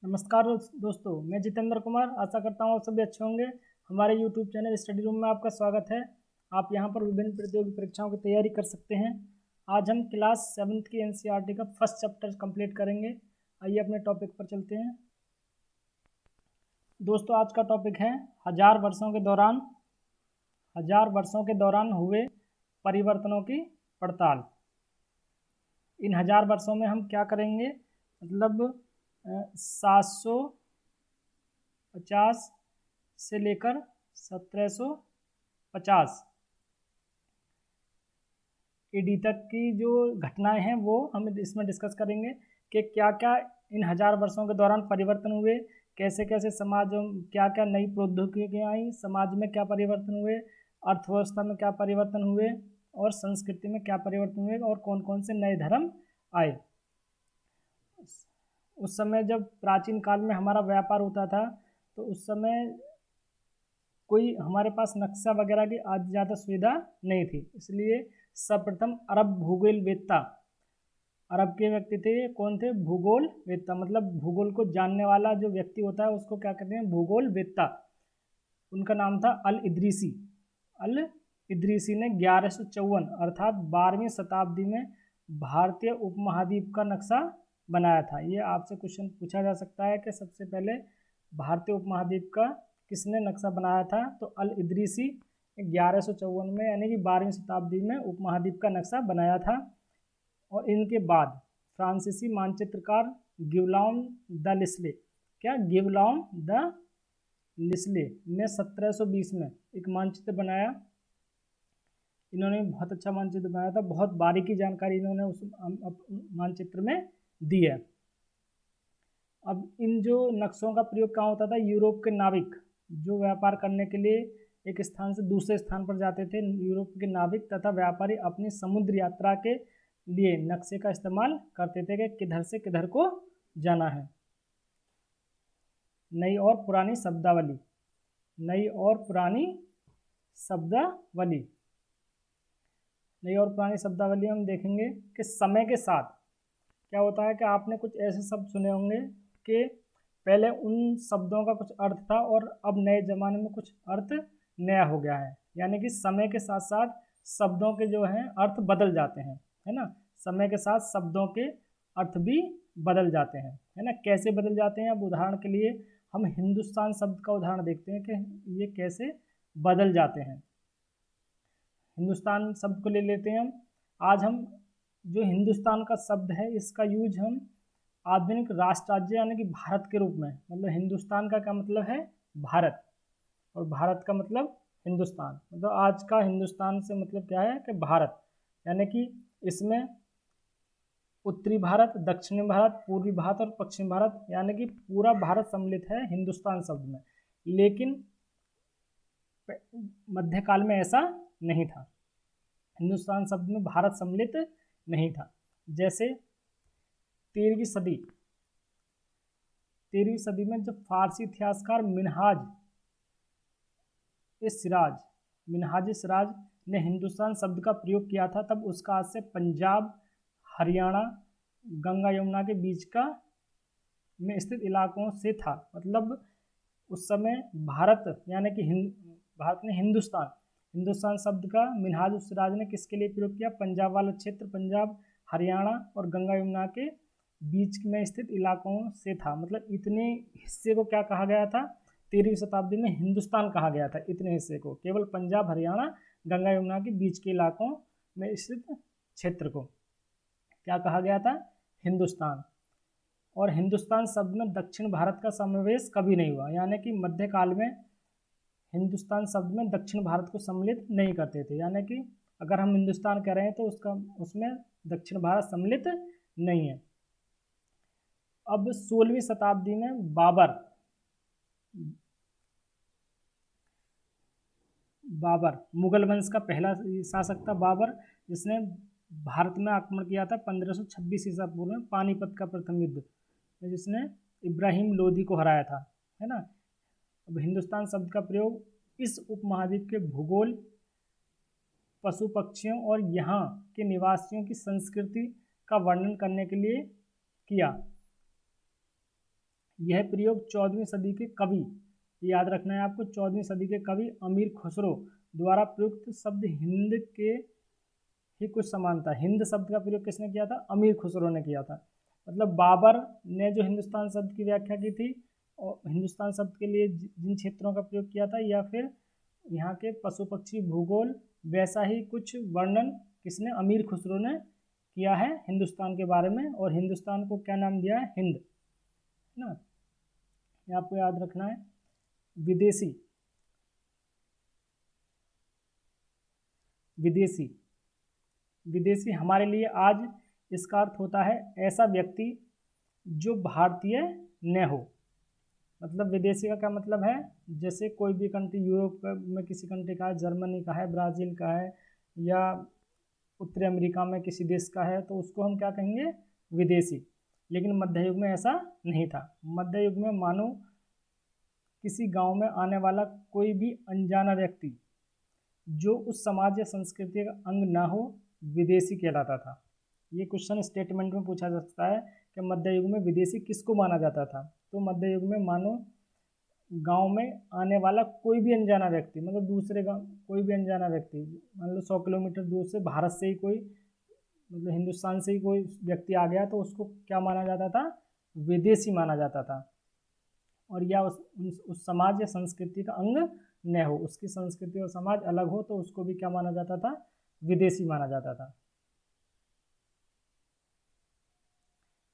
नमस्कार दोस्तों, मैं जितेंद्र कुमार आशा करता हूँ आप सभी अच्छे होंगे। हमारे यूट्यूब चैनल स्टडी रूम में आपका स्वागत है। आप यहां पर विभिन्न प्रतियोगी परीक्षाओं की तैयारी कर सकते हैं। आज हम क्लास 7th की एनसीईआरटी का फर्स्ट चैप्टर कंप्लीट करेंगे। आइए अपने टॉपिक पर चलते हैं। दोस्तों, आज का टॉपिक है हजार वर्षों के दौरान हुए परिवर्तनों की पड़ताल। इन हजार वर्षों में हम क्या करेंगे, मतलब 750 से लेकर 1750 ईडी तक की जो घटनाएं हैं वो हम इसमें डिस्कस करेंगे कि क्या क्या इन हजार वर्षों के दौरान परिवर्तन हुए, कैसे कैसे समाज, क्या क्या नई प्रौद्योगिकियाँ आई, समाज में क्या परिवर्तन हुए, अर्थव्यवस्था में क्या परिवर्तन हुए और संस्कृति में क्या परिवर्तन हुए और कौन कौन से नए धर्म आए। उस समय जब प्राचीन काल में हमारा व्यापार होता था तो उस समय कोई हमारे पास नक्शा वगैरह की आज ज़्यादा सुविधा नहीं थी, इसलिए सर्वप्रथम अरब के व्यक्ति थे। कौन थे? भूगोल वेत्ता, मतलब भूगोल को जानने वाला जो व्यक्ति होता है उसको क्या कहते हैं? भूगोल वेत्ता। उनका नाम था अल इदरीसी ने 1154 अर्थात 12वीं शताब्दी में भारतीय उपमहाद्वीप का नक्शा बनाया था। ये आपसे क्वेश्चन पूछा जा सकता है कि सबसे पहले भारतीय उपमहाद्वीप का किसने नक्शा बनाया था? तो अल इदरीसी 1154 में यानी कि 12वीं शताब्दी में उपमहाद्वीप का नक्शा बनाया था। और इनके बाद फ्रांसीसी मानचित्रकार गिवलॉन द लिस्ले ने 1720 में एक मानचित्र बनाया। इन्होंने बहुत अच्छा मानचित्र बनाया था, बहुत बारीकी जानकारी इन्होंने उस मानचित्र में दी है। अब इन जो नक्शों का प्रयोग कहाँ होता था? यूरोप के नाविक जो व्यापार करने के लिए एक स्थान से दूसरे स्थान पर जाते थे, यूरोप के नाविक तथा व्यापारी अपनी समुद्र यात्रा के लिए नक्शे का इस्तेमाल करते थे कि किधर से किधर को जाना है। नई और पुरानी शब्दावली हम देखेंगे कि समय के साथ क्या होता है कि आपने कुछ ऐसे शब्द सुने होंगे कि पहले उन शब्दों का कुछ अर्थ था और अब नए ज़माने में कुछ अर्थ नया हो गया है। यानी कि समय के साथ साथ शब्दों के जो हैं अर्थ बदल जाते हैं, है ना। समय के साथ शब्दों के अर्थ भी बदल जाते हैं, है ना। कैसे बदल जाते हैं? अब उदाहरण के लिए हम हिंदुस्तान शब्द का उदाहरण देखते हैं कि ये कैसे बदल जाते हैं। हिंदुस्तान शब्द को ले लेते हैं हम। आज हम जो हिंदुस्तान का शब्द है इसका यूज हम आधुनिक राष्ट्र राज्य यानी कि भारत के रूप में, मतलब हिंदुस्तान का क्या मतलब है? भारत, और भारत का मतलब हिंदुस्तान, मतलब आज का हिंदुस्तान से मतलब क्या है कि भारत, यानी कि इसमें उत्तरी भारत, दक्षिणी भारत, पूर्वी भारत और पश्चिमी भारत, यानी कि पूरा भारत सम्मिलित है हिंदुस्तान शब्द में। लेकिन मध्यकाल में ऐसा नहीं था, हिंदुस्तान शब्द में भारत सम्मिलित नहीं था। जैसे 13वीं सदी में जब फारसी इतिहासकार मिनहाज सिराज ने हिंदुस्तान शब्द का प्रयोग किया था, तब उसका आज से पंजाब, हरियाणा, गंगा यमुना के बीच का में स्थित इलाकों से था। मतलब उस समय भारत यानी कि भारत ने हिंदुस्तान शब्द का मिनहाज सिराज ने किसके लिए प्रयोग किया? पंजाब वाला क्षेत्र, पंजाब, हरियाणा और गंगा यमुना के बीच में स्थित इलाकों से था। मतलब इतने हिस्से को क्या कहा गया था? 13वीं शताब्दी में हिंदुस्तान कहा गया था। इतने हिस्से को, केवल पंजाब, हरियाणा, गंगा यमुना के बीच के इलाकों में स्थित क्षेत्र को क्या कहा गया था? हिंदुस्तान। और हिंदुस्तान शब्द में दक्षिण भारत का समावेश कभी नहीं हुआ, यानी कि मध्यकाल में हिंदुस्तान शब्द में दक्षिण भारत को सम्मिलित नहीं करते थे। यानी कि अगर हम हिंदुस्तान कह रहे हैं तो उसमें दक्षिण भारत सम्मिलित नहीं है। अब 16वीं शताब्दी में बाबर मुगल वंश का पहला शासक था। बाबर, जिसने भारत में आक्रमण किया था 1526 ईसा पूर्व में, पानीपत का प्रथम युद्ध, जिसने इब्राहिम लोदी को हराया था, है ना। अब हिंदुस्तान शब्द का प्रयोग इस उपमहाद्वीप के भूगोल, पशु पक्षियों और यहाँ के निवासियों की संस्कृति का वर्णन करने के लिए किया। यह प्रयोग 14वीं सदी के कवि, याद रखना है आपको, 14वीं सदी के कवि अमीर खुसरो द्वारा प्रयुक्त शब्द हिंद के ही कुछ समान था। हिंद शब्द का प्रयोग किसने किया था? अमीर खुसरो ने किया था। मतलब बाबर ने जो हिंदुस्तान शब्द की व्याख्या की थी और हिंदुस्तान शब्द के लिए जिन क्षेत्रों का प्रयोग किया था, या फिर यहाँ के पशु पक्षी भूगोल, वैसा ही कुछ वर्णन किसने? अमीर खुसरो ने किया है हिंदुस्तान के बारे में। और हिंदुस्तान को क्या नाम दिया है? हिंद, है ना। ये आपको याद रखना है। विदेशी, विदेशी, विदेशी हमारे लिए आज इसका अर्थ होता है ऐसा व्यक्ति जो भारतीय न हो। मतलब विदेशी का क्या मतलब है? जैसे कोई भी कंट्री, यूरोप में किसी कंट्री का है, जर्मनी का है, ब्राज़ील का है, या उत्तरी अमेरिका में किसी देश का है, तो उसको हम क्या कहेंगे? विदेशी। लेकिन मध्य युग में ऐसा नहीं था। मध्य युग में मानो किसी गांव में आने वाला कोई भी अनजाना व्यक्ति जो उस समाज या संस्कृति का अंग ना हो, विदेशी कहलाता था। ये क्वेश्चन स्टेटमेंट में पूछा जा सकता है कि मध्य युग में विदेशी किसको माना जाता था। तो मध्य युग में मानो गांव में आने वाला कोई भी अनजाना व्यक्ति, मतलब दूसरे गांव कोई भी अनजाना व्यक्ति, मान लो 100 किलोमीटर दूर से भारत से ही कोई, मतलब हिंदुस्तान से ही कोई व्यक्ति आ गया, तो उसको क्या माना जाता था? विदेशी माना जाता था। और या उस समाज या संस्कृति का अंग न हो, उसकी संस्कृति और समाज अलग हो, तो उसको भी क्या माना जाता था? विदेशी माना जाता था।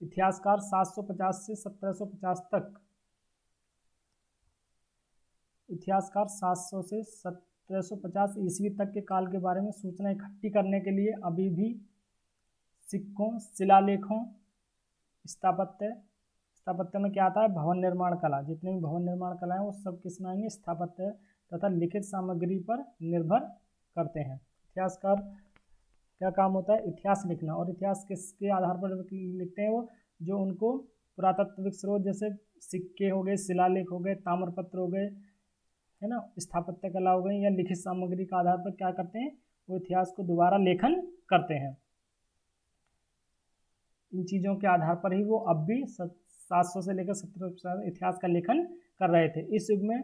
इतिहासकार 750 से 1750 तक, इतिहासकार 700 से 1750 ईस्वी तक के काल के बारे में सूचना इकट्ठी करने के लिए अभी भी सिक्कों, शिलालेखों, स्थापत्य, स्थापत्य में क्या आता है? भवन निर्माण कला। जितने भी भवन निर्माण कला है वो सब किस में आएंगे? स्थापत्य तथा लिखित सामग्री पर निर्भर करते हैं। इतिहासकार क्या काम होता है? इतिहास लिखना। और इतिहास किसके आधार पर लिखते हैं? वो जो उनको पुरातात्विक स्रोत, जैसे सिक्के हो गए, शिलालेख हो गए, ताम्रपत्र हो गए, है ना, स्थापत्य कला हो गई, या लिखित सामग्री के आधार पर क्या करते हैं? वो इतिहास को दोबारा लेखन करते हैं। इन चीज़ों के आधार पर ही वो अब भी 700 से लेकर 1750 इतिहास का लेखन कर रहे थे। इस युग में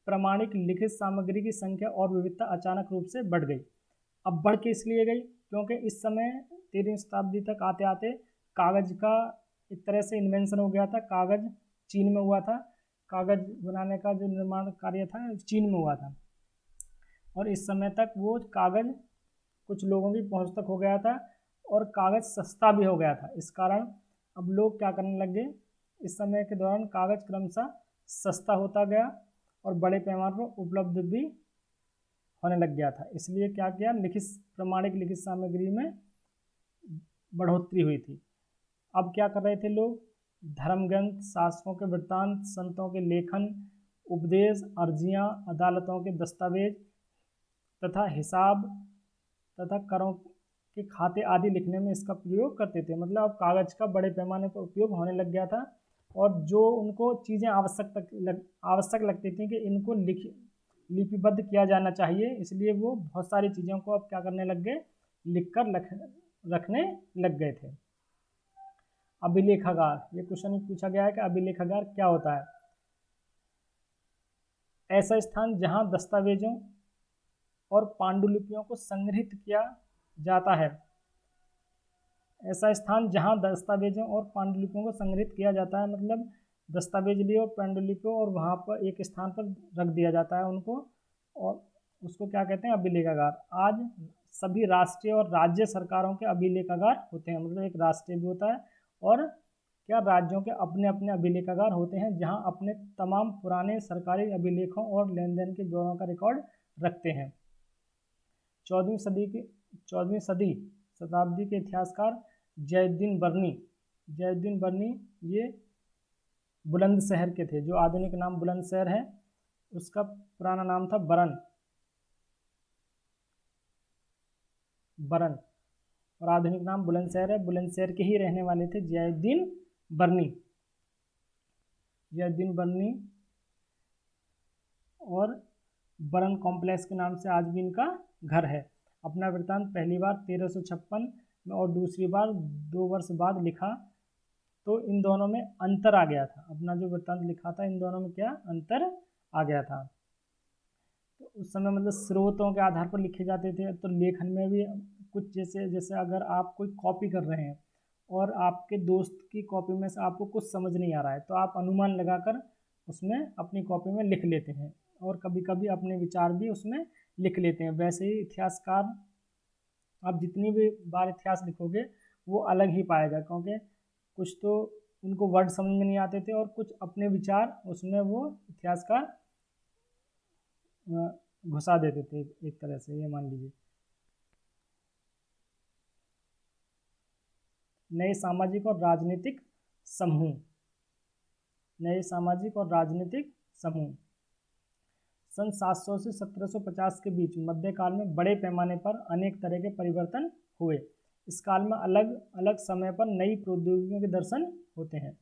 प्रमाणिक लिखित सामग्री की संख्या और विविधता अचानक रूप से बढ़ गई। अब बढ़ के इसलिए गई क्योंकि इस समय 13वीं शताब्दी तक आते आते कागज़ का एक तरह से इन्वेंशन हो गया था। कागज़ चीन में हुआ था। कागज़ बनाने का जो निर्माण कार्य था चीन में हुआ था, और इस समय तक वो कागज़ कुछ लोगों की पहुंच तक हो गया था, और कागज़ सस्ता भी हो गया था। इस कारण अब लोग क्या करने लग गए? इस समय के दौरान कागज़ क्रमशः सस्ता होता गया और बड़े पैमाने पर उपलब्ध भी होने लग गया था। इसलिए क्या किया? प्रमाणिक लिखित सामग्री में बढ़ोतरी हुई थी। अब क्या कर रहे थे लोग? धर्म ग्रंथ, शासकों के वृत्तांत, संतों के लेखन, उपदेश, अर्जियां, अदालतों के दस्तावेज तथा हिसाब तथा करों के खाते आदि लिखने में इसका प्रयोग करते थे। मतलब अब कागज़ का बड़े पैमाने पर उपयोग होने लग गया था, और जो उनको चीज़ें आवश्यक लगती थी कि इनको लिपिबद्ध किया जाना चाहिए, इसलिए वो बहुत सारी चीज़ों को अब क्या करने लग गए? लिखकर रखने लग गए थे। अभिलेखागार, ये क्वेश्चन पूछा गया है कि अभिलेखागार क्या होता है? ऐसा स्थान जहां दस्तावेजों और पांडुलिपियों को संग्रहित किया जाता है। ऐसा स्थान जहां दस्तावेजों और पांडुलिपियों को संग्रहित किया जाता है, मतलब दस्तावेज लिए और पांडुलिपियों, और वहाँ पर एक स्थान पर रख दिया जाता है उनको, और उसको क्या कहते हैं? अभिलेखागार। आज सभी राष्ट्रीय और राज्य सरकारों के अभिलेखागार होते हैं। मतलब एक राष्ट्रीय भी होता है, और क्या राज्यों के अपने अपने अभिलेखागार होते हैं, जहां अपने तमाम पुराने सरकारी अभिलेखों और लेन देन के ब्यौरों का रिकॉर्ड रखते हैं। 14वीं शताब्दी के इतिहासकार जैनुद्दीन बर्नी ये बुलंदशहर के थे। जो आधुनिक नाम बुलंदशहर है, उसका पुराना नाम था बरन, और आधुनिक नाम बुलंदशहर है। बुलंदशहर के ही रहने वाले थे जैनुद्दीन बर्नी, और बरन कॉम्प्लेक्स के नाम से आज भी इनका घर है। अपना वृत्तांत पहली बार 1356 में और दूसरी बार 2 वर्ष बाद लिखा तो इन दोनों में अंतर आ गया था। अपना जो वृत्तांत लिखा था इन दोनों में क्या अंतर आ गया था। तो उस समय मतलब स्रोतों के आधार पर लिखे जाते थे। तो लेखन में भी कुछ जैसे जैसे अगर आप कोई कॉपी कर रहे हैं और आपके दोस्त की कॉपी में से आपको कुछ समझ नहीं आ रहा है, तो आप अनुमान लगाकर उसमें अपनी कॉपी में लिख लेते हैं और कभी कभी अपने विचार भी उसमें लिख लेते हैं। वैसे ही इतिहासकार, आप जितनी भी बार इतिहास लिखोगे वो अलग ही पाएगा, क्योंकि कुछ तो उनको वर्ड समझ में नहीं आते थे और कुछ अपने विचार उसमें वो इतिहासकार घुसा देते थे एक तरह से, ये मान लीजिए। नए सामाजिक और राजनीतिक समूह, नए सामाजिक और राजनीतिक समूह सन 700 से 1750 के बीच मध्यकाल में बड़े पैमाने पर अनेक तरह के परिवर्तन हुए। इस काल में अलग अलग समय पर नई प्रौद्योगिकियों के दर्शन होते हैं।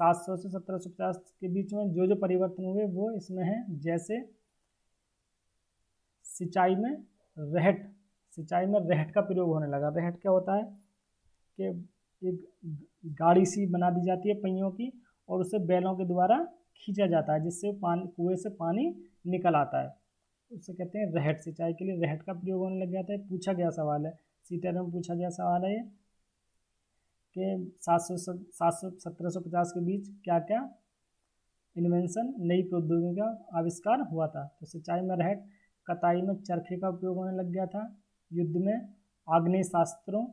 700 से 1750 के बीच में जो जो परिवर्तन हुए वो इसमें हैं, जैसे सिंचाई में रहट, सिंचाई में रहट का प्रयोग होने लगा। रहट क्या होता है कि एक गाड़ी सी बना दी जाती है पहियों की और उसे बैलों के द्वारा खींचा जाता है, जिससे पानी कुएं से पानी निकल आता है, उसे कहते हैं रहट। सिंचाई के लिए रहट का प्रयोग होने लग जाता है। पूछा गया सवाल है, सीटेट में पूछा गया सवाल है ये कि 1750 के बीच क्या क्या इन्वेंशन, नई प्रौद्योगिकी का आविष्कार हुआ था। तो सिंचाई में रहट, कताई में चरखे का उपयोग होने लग गया था, युद्ध में आग्नेय शास्त्रों,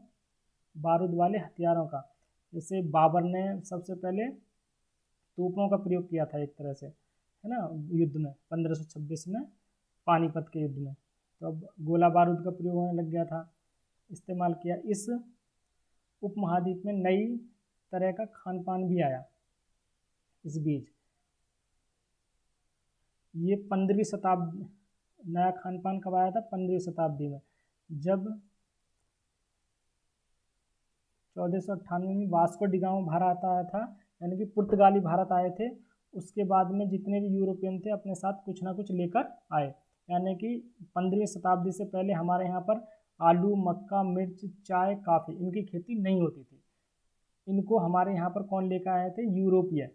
बारूद वाले हथियारों का, जैसे बाबर ने सबसे पहले तोपों का प्रयोग किया था एक तरह से, है ना, युद्ध में 1526 में पानीपत के युद्ध में। तो अब गोला बारूद का प्रयोग होने लग गया था, इस्तेमाल किया। इस उपमहाद्वीप में नई तरह का खान पान भी आया इस बीच। ये 15वीं शताब्दी, नया खान पान कब आया था? 15वीं शताब्दी में, जब 1498 में वास्को डिगामा भारत आया था, यानी कि पुर्तगाली भारत आए थे। उसके बाद में जितने भी यूरोपियन थे अपने साथ कुछ ना कुछ लेकर आए, यानी कि 15वीं शताब्दी से पहले हमारे यहाँ पर आलू, मक्का, मिर्च, चाय, काफ़ी इनकी खेती नहीं होती थी। इनको हमारे यहाँ पर कौन लेकर आए थे? यूरोपीय, है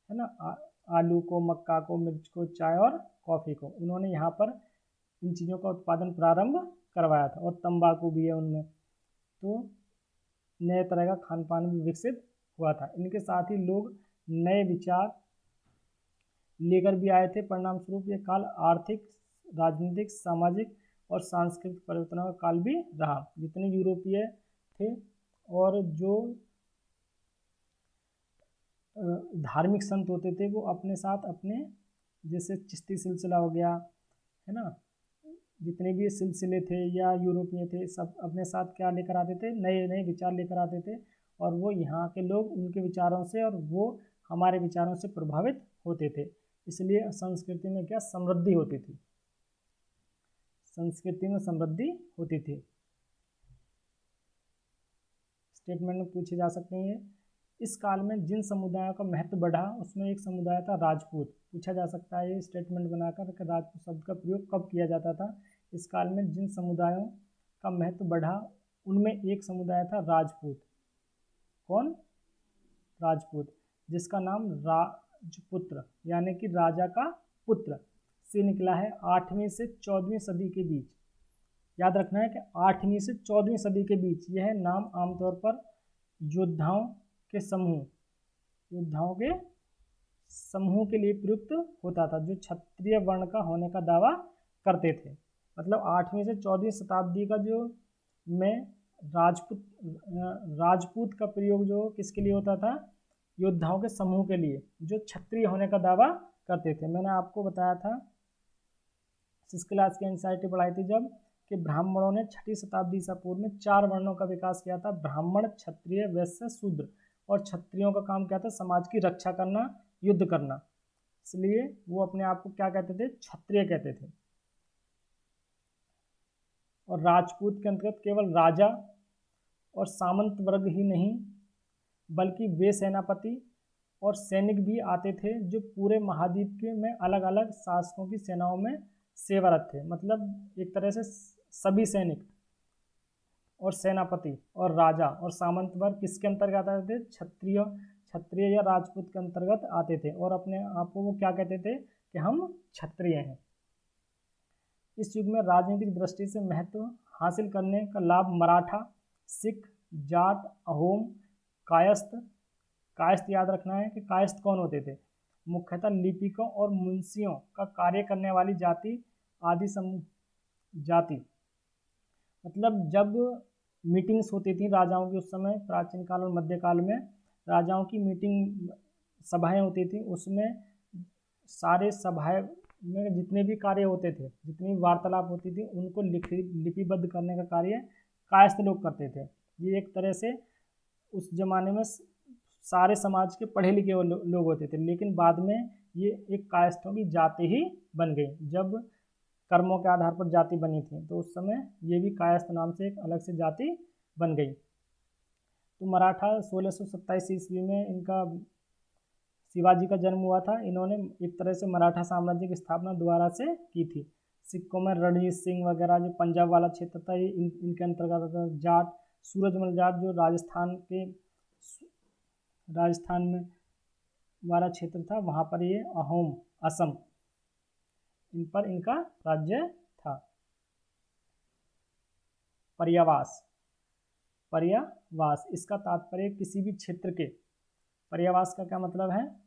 ना। आलू को, मक्का को, मिर्च को, चाय और कॉफ़ी को उन्होंने यहाँ पर इन चीज़ों का उत्पादन प्रारंभ करवाया था, और तंबाकू भी है उनमें। तो नए तरह का खान पान भी विकसित हुआ था। इनके साथ ही लोग नए विचार लेकर भी आए थे। परिणाम स्वरूप ये काल आर्थिक, राजनीतिक, सामाजिक और सांस्कृतिक परिवर्तनों का काल भी रहा। जितने यूरोपीय थे और जो धार्मिक संत होते थे वो अपने साथ अपने, जैसे चिश्ती सिलसिला हो गया, है ना, जितने भी सिलसिले थे या यूरोपीय थे, सब अपने साथ क्या लेकर आते थे? नए नए विचार लेकर आते थे, और वो यहाँ के लोग उनके विचारों से और वो हमारे विचारों से प्रभावित होते थे। इसलिए संस्कृति में क्या समृद्धि होती थी, संस्कृति में समृद्धि होती थी। स्टेटमेंट में पूछे जा सकते हैं। इस काल में जिन समुदायों का महत्व बढ़ा उसमें एक समुदाय था राजपूत। पूछा जा सकता है ये स्टेटमेंट बनाकर कि राजपूत शब्द का प्रयोग कब किया जाता था। इस काल में जिन समुदायों का महत्व बढ़ा उनमें एक समुदाय था राजपूत। कौन? राजपूत, जिसका नाम राजपुत्र यानी कि राजा का पुत्र से निकला है। 8वीं से 14वीं सदी के बीच, याद रखना है कि 8वीं से 14वीं सदी के बीच यह नाम आमतौर पर योद्धाओं के समूह, योद्धाओं के समूह के लिए प्रयुक्त होता था, जो क्षत्रिय वर्ण का होने का दावा करते थे। मतलब 8वीं से 14वीं शताब्दी का जो में राजपूत का प्रयोग जो किसके लिए होता था? योद्धाओं के समूह के लिए, जो क्षत्रिय होने का दावा करते थे। मैंने आपको बताया था सिक्स क्लास की एनसीईआरटी पढ़ाई थी जब, कि ब्राह्मणों ने 6वीं शताब्दी ईसा पूर्व में 4 वर्णों का विकास किया था: ब्राह्मण, क्षत्रिय, वैश्य, शूद्र। और क्षत्रियों का काम क्या था? समाज की रक्षा करना, युद्ध करना। इसलिए वो अपने आप को क्या कहते थे? क्षत्रिय कहते थे। और राजपूत के अंतर्गत केवल राजा और सामंत वर्ग ही नहीं बल्कि वे सेनापति और सैनिक भी आते थे जो पूरे महाद्वीप के में अलग अलग शासकों की सेनाओं में सेवारत थे। मतलब एक तरह से सभी सैनिक, और सेनापति और राजा और सामंत वर्ग किसके अंतर्गत आते थे? क्षत्रिय या राजपूत के अंतर्गत आते थे, और अपने आप को वो क्या कहते थे कि हम क्षत्रिय हैं। इस युग में राजनीतिक दृष्टि से महत्व हासिल करने का लाभ मराठा, सिख, जाट, अहोम, कायस्थ। कायस्थ याद रखना है कि कायस्थ कौन होते थे? मुख्यतः लिपिकों और मुंशियों का कार्य करने वाली जाति, आदि समूह जाति। मतलब जब मीटिंग्स होती थी राजाओं की, उस समय प्राचीन काल और मध्यकाल में राजाओं की मीटिंग सभाएं होती थी, उसमें सारे सभाएं में जितने भी कार्य होते थे, जितनी वार्तालाप होती थी, उनको लिपिबद्ध करने का कार्य कायस्थ लोग करते थे। ये एक तरह से उस जमाने में सारे समाज के पढ़े लिखे लोग होते थे, लेकिन बाद में ये एक कायस्थों की जाति ही बन गई। जब कर्मों के आधार पर जाति बनी थी, तो उस समय ये भी कायस्थ नाम से एक अलग से जाति बन गई। तो मराठा 1627 ईस्वी में इनका शिवाजी का जन्म हुआ था। इन्होंने एक तरह से मराठा साम्राज्य की स्थापना दोबारा से की थी। सिखों में रणजीत सिंह वगैरह जो पंजाब वाला क्षेत्र था, ये इनके अंतर्गत आता था। जाट, सूरजमल जाट जो राजस्थान में वाला क्षेत्र था, वहाँ पर ये अहोम, असम, इन पर इनका राज्य था। पर्यावास, इसका तात्पर्य किसी भी क्षेत्र के, पर्यावास का क्या मतलब है?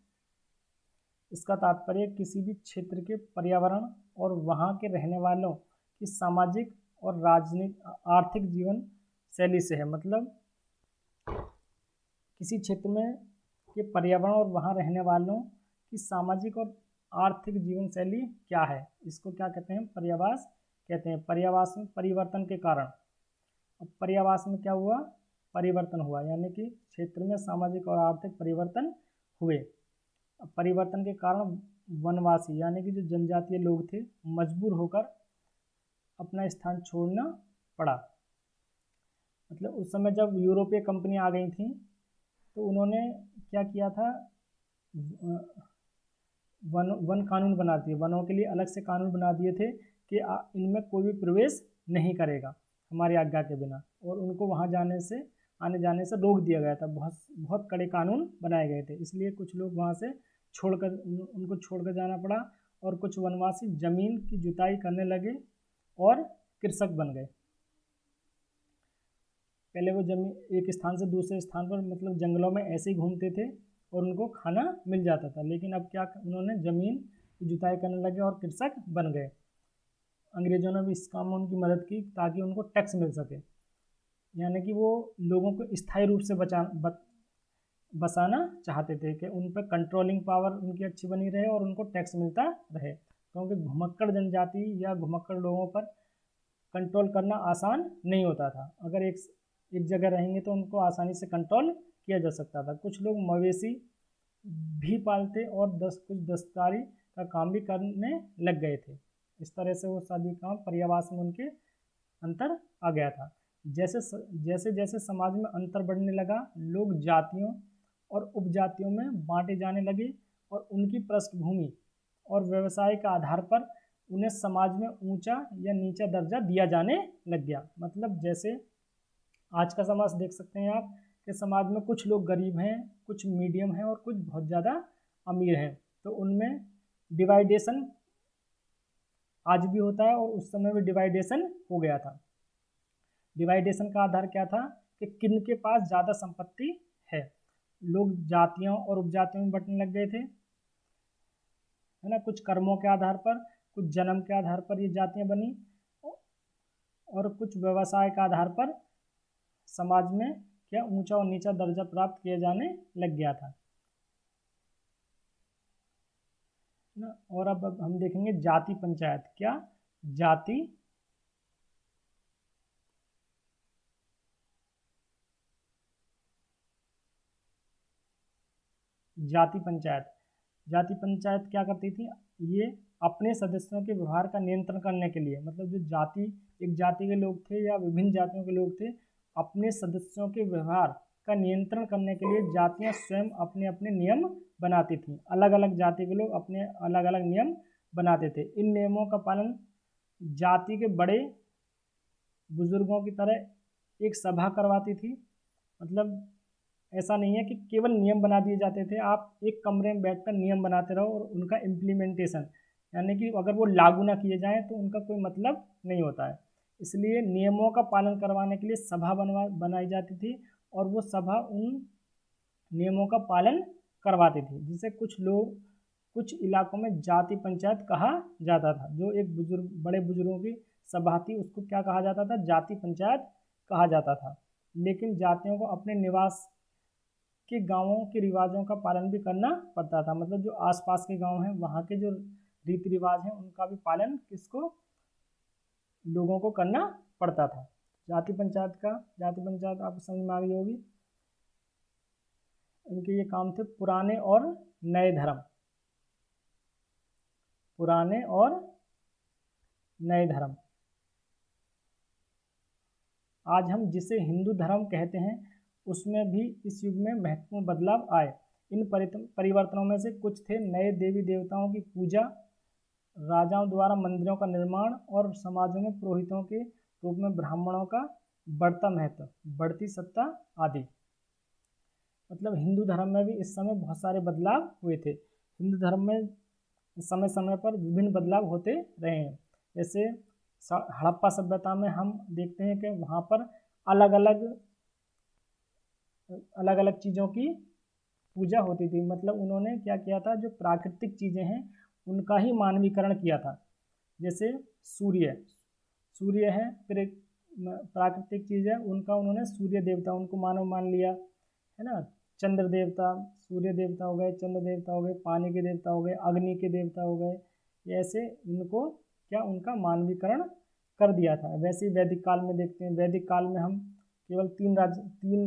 इसका तात्पर्य किसी भी क्षेत्र के पर्यावरण और वहाँ के रहने वालों की सामाजिक और राजनीतिक आर्थिक जीवन शैली से है। मतलब किसी क्षेत्र में के पर्यावरण और वहाँ रहने वालों की सामाजिक और आर्थिक जीवन शैली क्या है, इसको क्या कहते हैं? पर्यावास कहते हैं। पर्यावास में परिवर्तन के कारण, अब पर्यावास में क्या हुआ? परिवर्तन हुआ, यानी कि क्षेत्र में सामाजिक और आर्थिक परिवर्तन हुए। अब परिवर्तन के कारण वनवासी यानी कि जो जनजातीय लोग थे, मजबूर होकर अपना स्थान छोड़ना पड़ा। मतलब उस समय जब यूरोपीय कंपनी आ गई थी, तो उन्होंने क्या किया था? वन कानून बना दिए, वनों के लिए अलग से कानून बना दिए थे कि इनमें कोई भी प्रवेश नहीं करेगा हमारी आज्ञा के बिना, और उनको वहाँ आने जाने से रोक दिया गया था। बहुत कड़े कानून बनाए गए थे, इसलिए कुछ लोग वहाँ से उनको छोड़कर जाना पड़ा, और कुछ वनवासी जमीन की जुताई करने लगे और कृषक बन गए। पहले वो जमीन एक स्थान से दूसरे स्थान पर, मतलब जंगलों में ऐसे ही घूमते थे और उनको खाना मिल जाता था, लेकिन अब क्या उन्होंने जमीन की जुताई करने लगे और कृषक बन गए। अंग्रेजों ने भी इस काम में उनकी मदद की ताकि उनको टैक्स मिल सके, यानी कि वो लोगों को स्थायी रूप से बसाना चाहते थे कि उन पर कंट्रोलिंग पावर उनकी अच्छी बनी रहे और उनको टैक्स मिलता रहे, क्योंकि घुमक्कड़ जनजाति या घुमक्कड़ लोगों पर कंट्रोल करना आसान नहीं होता था। अगर एक जगह रहेंगे तो उनको आसानी से कंट्रोल किया जा सकता था। कुछ लोग मवेशी भी पालते और कुछ दस्तकारी का काम भी करने लग गए थे। इस तरह से वो सभी काम पर्यावास में उनके अंतर आ गया था। जैसे जैसे समाज में अंतर बढ़ने लगा, लोग जातियों और उपजातियों में बांटे जाने लगे और उनकी पृष्ठभूमि और व्यवसाय के आधार पर उन्हें समाज में ऊंचा या नीचा दर्जा दिया जाने लग गया। मतलब जैसे आज का समाज देख सकते हैं आप कि समाज में कुछ लोग गरीब हैं, कुछ मीडियम हैं और कुछ बहुत ज़्यादा अमीर हैं, तो उनमें डिवाइडेशन आज भी होता है और उस समय भी डिवाइडेशन हो गया था। डिवाइडेशन का आधार क्या था कि किन के पास ज़्यादा संपत्ति है। लोग जातियों और उपजातियों में बंटने लग गए थे, है ना। कुछ कर्मों के आधार पर, कुछ जन्म के आधार पर ये जातियां बनी, और कुछ व्यवसाय के आधार पर समाज में क्या ऊंचा और नीचा दर्जा प्राप्त किया जाने लग गया था ना। और अब हम देखेंगे जाति पंचायत। क्या? जाति पंचायत। जाति पंचायत क्या करती थी? ये अपने सदस्यों के व्यवहार का नियंत्रण करने के लिए, मतलब जो एक जाति के लोग थे या विभिन्न जातियों के लोग थे, अपने सदस्यों के व्यवहार का नियंत्रण करने के लिए जातियां स्वयं अपने अपने नियम बनाती थीं। अलग अलग जाति के लोग अपने अलग अलग नियम बनाते थे। इन नियमों का पालन जाति के बड़े बुजुर्गों की तरह एक सभा करवाती थी। मतलब ऐसा नहीं है कि केवल नियम बना दिए जाते थे, आप एक कमरे में बैठकर नियम बनाते रहो और उनका इम्प्लीमेंटेशन, यानी कि अगर वो लागू ना किए जाएँ तो उनका कोई मतलब नहीं होता है। इसलिए नियमों का पालन करवाने के लिए सभा बनाई जाती थी और वो सभा उन नियमों का पालन करवाती थी, जिसे कुछ इलाकों में जाति पंचायत कहा जाता था। जो एक बड़े बुजुर्गों की सभा थी उसको क्या कहा जाता था? जाति पंचायत कहा जाता था। लेकिन जातियों को अपने निवास के गांवों के रिवाजों का पालन भी करना पड़ता था। मतलब जो आसपास के गांव हैं वहाँ के जो रीति रिवाज हैं उनका भी पालन लोगों को करना पड़ता था। जाति पंचायत आपको समझ में आ गई होगी। इनके ये काम थे पुराने और नए धर्म। पुराने और नए धर्म। आज हम जिसे हिंदू धर्म कहते हैं उसमें भी इस युग में महत्वपूर्ण बदलाव आए। इन परिवर्तनों में से कुछ थे नए देवी देवताओं की पूजा, राजाओं द्वारा मंदिरों का निर्माण और समाजों में पुरोहितों के रूप में ब्राह्मणों का बढ़ता महत्व, बढ़ती सत्ता आदि। मतलब हिंदू धर्म में भी इस समय बहुत सारे बदलाव हुए थे। हिंदू धर्म में समय समय पर विभिन्न बदलाव होते रहे हैं। जैसे हड़प्पा सभ्यता में हम देखते हैं कि वहाँ पर अलग अलग चीज़ों की पूजा होती थी। मतलब उन्होंने क्या किया था, जो प्राकृतिक चीज़ें हैं उनका ही मानवीकरण किया था। जैसे सूर्य है, फिर एक प्राकृतिक चीज़ है, उनका उन्होंने सूर्य देवता उनको मानव मान लिया, है ना। चंद्र देवता, सूर्य देवता हो गए, चंद्र देवता हो गए, पानी के देवता हो गए, अग्नि के देवता हो गए। ये ऐसे इनको क्या उनका मानवीकरण कर दिया था। वैसे ही वैदिक काल में देखते हैं, वैदिक काल में हम केवल तीन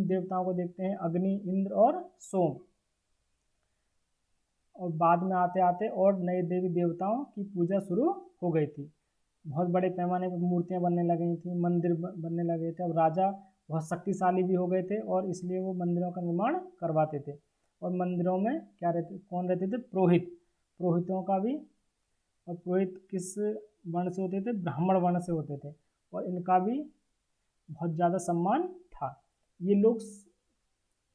देवताओं को देखते हैं, अग्नि, इंद्र और सोम। और बाद में आते आते और नए देवी देवताओं की पूजा शुरू हो गई थी। बहुत बड़े पैमाने पर मूर्तियाँ बनने लगी थी, मंदिर बनने लगे थे। अब राजा बहुत शक्तिशाली भी हो गए थे और इसलिए वो मंदिरों का निर्माण करवाते थे। और मंदिरों में कौन रहते थे? पुरोहितों का भी। और पुरोहित किस वर्ण से होते थे? ब्राह्मण वर्ण से होते थे और इनका भी बहुत ज़्यादा सम्मान था। ये लोग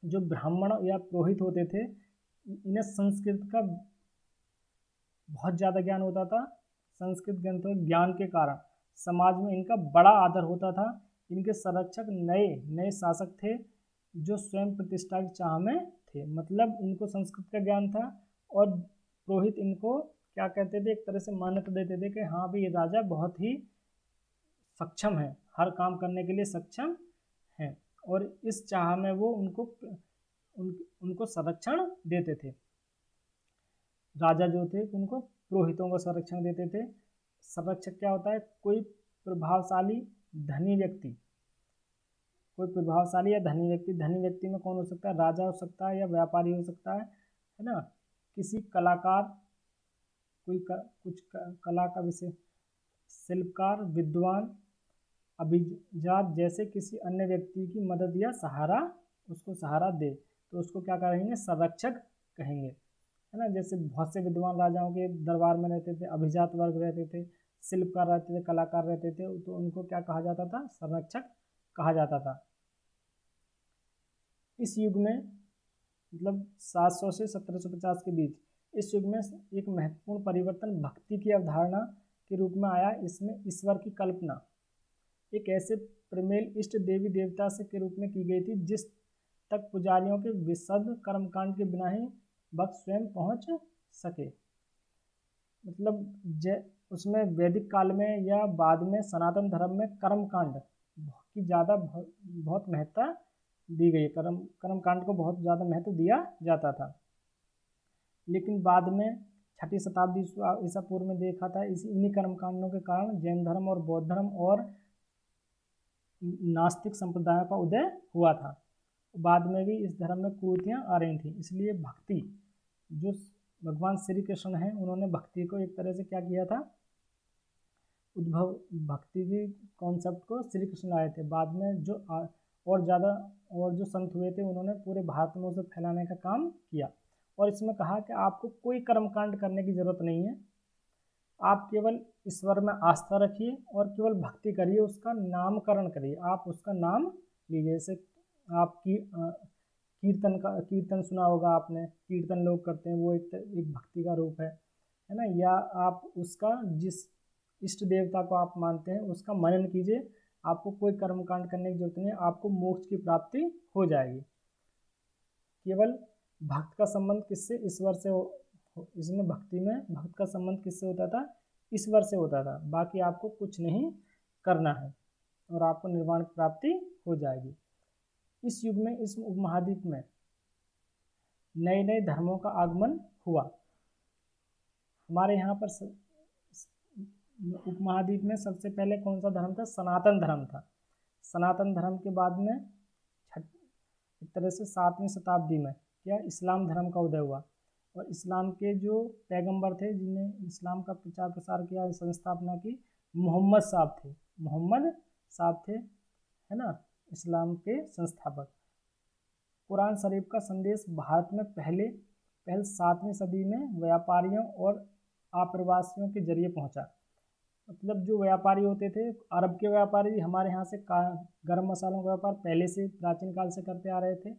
जो ब्राह्मण या पुरोहित होते थे इन्हें संस्कृत का बहुत ज़्यादा ज्ञान होता था। संस्कृत ग्रंथों के ज्ञान के कारण समाज में इनका बड़ा आदर होता था। इनके संरक्षक नए शासक थे जो स्वयं प्रतिष्ठा की चाह में थे। मतलब इनको संस्कृत का ज्ञान था और पुरोहित इनको क्या कहते थे, एक तरह से मान्यता देते थे कि हाँ भाई ये राजा बहुत ही सक्षम है, हर काम करने के लिए सक्षम है। और इस चाह में वो उनको संरक्षण देते थे। राजा जो थे उनको पुरोहितों को संरक्षण देते थे। संरक्षक क्या होता है? कोई प्रभावशाली धनी व्यक्ति धनी व्यक्ति में कौन हो सकता है? राजा हो सकता है या व्यापारी हो सकता है ना। किसी कलाकार, कुछ कला का विषय, शिल्पकार, विद्वान, अभिजात जैसे किसी अन्य व्यक्ति की मदद या उसको सहारा दे तो उसको क्या कहेंगे? संरक्षक कहेंगे, है ना। जैसे बहुत से विद्वान राजाओं के दरबार में रहते थे, अभिजात वर्ग रहते थे, शिल्पकार रहते थे, कलाकार रहते थे, तो उनको क्या कहा जाता था? संरक्षक कहा जाता था। इस युग में मतलब 700 से 1750 के बीच इस युग में एक महत्वपूर्ण परिवर्तन भक्ति की अवधारणा के रूप में आया। इसमें ईश्वर की कल्पना एक ऐसे प्रमेल इष्ट देवी देवता से के रूप में की गई थी जिस तक पुजारियों के विशुद्ध कर्मकांड के बिना ही भक्त स्वयं पहुंच सके। मतलब उसमें वैदिक काल में या बाद में सनातन धर्म में कर्मकांड की ज़्यादा बहुत महत्ता दी गई। कर्मकांड को बहुत ज़्यादा महत्व दिया जाता था। लेकिन बाद में 6वीं शताब्दी ईसा पूर्व में देखा था इन्हीं कर्मकांडों के कारण जैन धर्म और बौद्ध धर्म और नास्तिक संप्रदायों का उदय हुआ था। बाद में भी इस धर्म में कुरीतियाँ आ रही थी। इसलिए भक्ति, जो भगवान श्री कृष्ण हैं उन्होंने भक्ति को एक तरह से क्या किया था? उद्भव भक्ति की कॉन्सेप्ट को श्री कृष्ण लाए थे। बाद में जो जो संत हुए थे उन्होंने पूरे भारत में उसे फैलाने का काम किया। और इसमें कहा कि आपको कोई कर्मकांड करने की ज़रूरत नहीं है, आप केवल ईश्वर में आस्था रखिए और केवल भक्ति करिए, उसका नामकरण करिए, आप उसका नाम लीजिए जैसे आपकी कीर्तन सुना होगा आपने, कीर्तन लोग करते हैं, वो एक भक्ति का रूप है ना। या आप उसका जिस इष्ट देवता को आप मानते हैं उसका मनन कीजिए, आपको कोई कर्मकांड करने की जरूरत नहीं है, आपको मोक्ष की प्राप्ति हो जाएगी। केवल भक्त का संबंध किससे, ईश्वर से इसमें भक्ति में भक्त का संबंध किससे होता था, ईश्वर से होता था। बाकी आपको कुछ नहीं करना है और आपको निर्वाण की प्राप्ति हो जाएगी। इस युग में, इस उपमहाद्वीप में नए नए धर्मों का आगमन हुआ। हमारे यहाँ पर उपमहाद्वीप में सबसे पहले कौन सा धर्म था, सनातन धर्म था। सनातन धर्म के बाद में एक तरह से 7वीं शताब्दी में क्या इस्लाम धर्म का उदय हुआ। और इस्लाम के जो पैगंबर थे जिन्हें इस्लाम का प्रचार प्रसार किया, संस्थापना की, मोहम्मद साहब थे, है ना, इस्लाम के संस्थापक। कुरान शरीफ का संदेश भारत में पहल 7वीं सदी में व्यापारियों और आप्रवासियों के जरिए पहुंचा। मतलब जो व्यापारी होते थे, अरब के व्यापारी हमारे यहाँ से गर्म मसालों का व्यापार पहले से प्राचीन काल से करते आ रहे थे,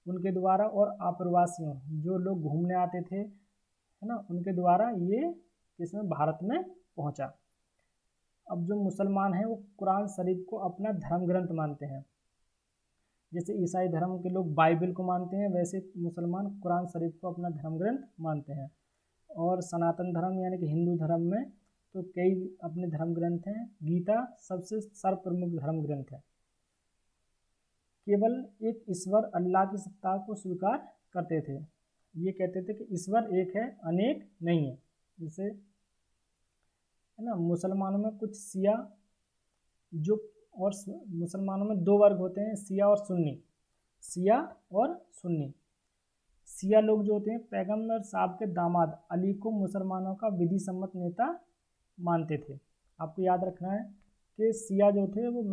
उनके द्वारा, और आप्रवासियों जो लोग घूमने आते थे, है ना, उनके द्वारा ये इसमें भारत में पहुंचा। अब जो मुसलमान हैं वो कुरान शरीफ को अपना धर्म ग्रंथ मानते हैं। जैसे ईसाई धर्म के लोग बाइबल को मानते हैं, वैसे मुसलमान कुरान शरीफ को अपना धर्म ग्रंथ मानते हैं। और सनातन धर्म यानी कि हिंदू धर्म में तो कई अपने धर्म ग्रंथ हैं। गीता सबसे सर्वप्रमुख धर्म ग्रंथ है। केवल एक ईश्वर अल्लाह की सत्ता को स्वीकार करते थे। ये कहते थे कि ईश्वर एक है, अनेक नहीं है। जैसे है ना, मुसलमानों में कुछ शिया जो, और मुसलमानों में 2 वर्ग होते हैं, शिया और सुन्नी। शिया लोग जो होते हैं पैगंबर साहब के दामाद अली को मुसलमानों का विधि सम्मत नेता मानते थे। आपको याद रखना है कि शिया जो थे वो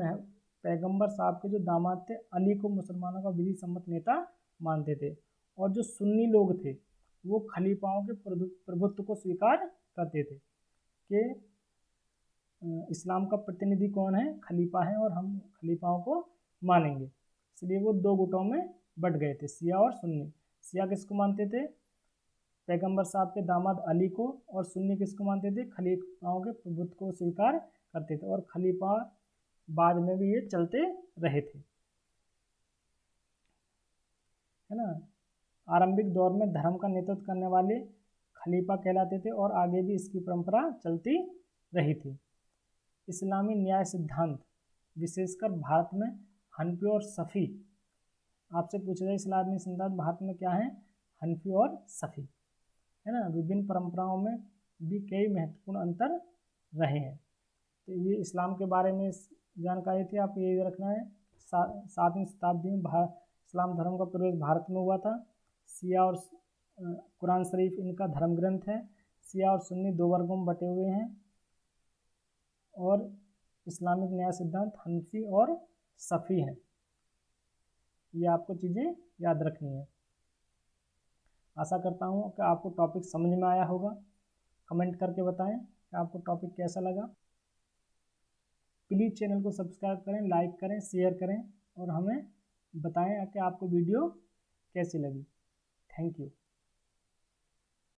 पैगंबर साहब के जो दामाद थे अली को मुसलमानों का विधि सम्मत नेता मानते थे। और जो सुन्नी लोग थे वो खलीफाओं के प्रभुत्व को स्वीकार करते थे कि इस्लाम का प्रतिनिधि कौन है, खलीफा है, और हम खलीफाओं को मानेंगे। इसलिए वो 2 गुटों में बट गए थे, शिया और सुन्नी। शिया किसको मानते थे, पैगंबर साहब के दामाद अली को, और सुन्नी किसको मानते थे, खलीफाओं के प्रभुत्व को स्वीकार करते थे। और खलीफा बाद में भी ये चलते रहे थे, है ना। आरंभिक दौर में धर्म का नेतृत्व करने वाले खलीफा कहलाते थे और आगे भी इसकी परंपरा चलती रही थी। इस्लामी न्याय सिद्धांत विशेषकर भारत में हनफी और सफ़ी, आपसे पूछा जाए इस्लामी सिद्धांत भारत में क्या है, हनफी और सफ़ी, है ना। विभिन्न परंपराओं में भी कई महत्वपूर्ण अंतर रहे हैं। तो ये इस्लाम के बारे में जानकारी थी, आपको ये रखना है। 7वीं शताब्दी में इस्लाम धर्म का प्रवेश भारत में हुआ था। शिया और कुरान शरीफ इनका धर्म ग्रंथ है। शिया और सुन्नी 2 वर्गों में बटे हुए हैं। और इस्लामिक न्याय सिद्धांत हनफी और सफ़ी हैं। ये आपको चीज़ें याद रखनी है। आशा करता हूँ कि आपको टॉपिक समझ में आया होगा। कमेंट करके बताएं कि आपको टॉपिक कैसा लगा। प्लीज़ चैनल को सब्सक्राइब करें, लाइक करें, शेयर करें और हमें बताएं कि आपको वीडियो कैसी लगी। Thank you.